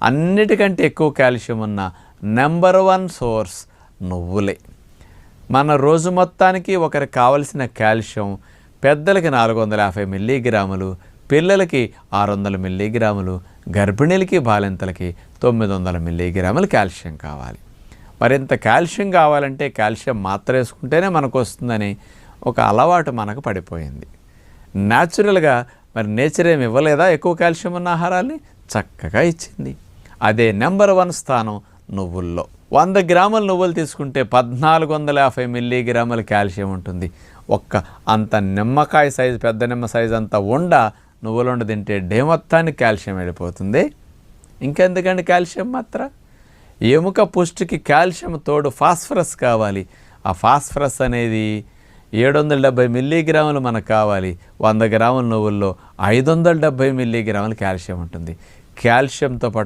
అన్నిటికంటే ఎక్కువ కాల్షియం ఉన్న నెంబర్ 1 సోర్స్ నువ్వులే. మన రోజు మొత్తానికి ఒకరికి కావలసిన కాల్షియం పెద్దలకి 450 మిల్లీగ్రాములు, పిల్లలకి 600 మిల్లీగ్రాములు, గర్భిణీలకి బాలింతలకి 900 మిల్లీగ్రాములు కాల్షియం కావాలి. మరింత కాల్షియం కావాలంటే కాల్షియం మాత్ర వేసుకుంటేనే మనకు వస్తుందని ఒక అలవాటు మనకు పడిపోయింది. న్యాచురల్గా మరి నేచర్ ఏమి ఇవ్వలేదా ఎక్కువ కాల్షియం ఉన్న ఆహారాన్ని? చక్కగా ఇచ్చింది. అదే నెంబర్ 1 స్థానం నువ్వుల్లో. 100 గ్రాముల నువ్వులు తీసుకుంటే 1450 మిల్లీగ్రాముల కాల్షియం ఉంటుంది. అంత నిమ్మకాయ సైజు, పెద్ద నిమ్మ సైజు అంత నువ్వులుండ తింటే డే మొత్తానికి కాల్షియం వెళ్ళిపోతుంది. ఇంకెందుకండి కాల్షియం మాత్ర? ఎముక పుష్టికి కాల్షియం తోడు ఫాస్ఫరస్ కావాలి. ఆ ఫాస్ఫరస్ అనేది 770 మిల్లీగ్రాములు మనకు కావాలి. 100 గ్రాముల నువ్వుల్లో 570 మిల్లీగ్రాముల కాల్షియం ఉంటుంది. కాల్షియంతో పాటు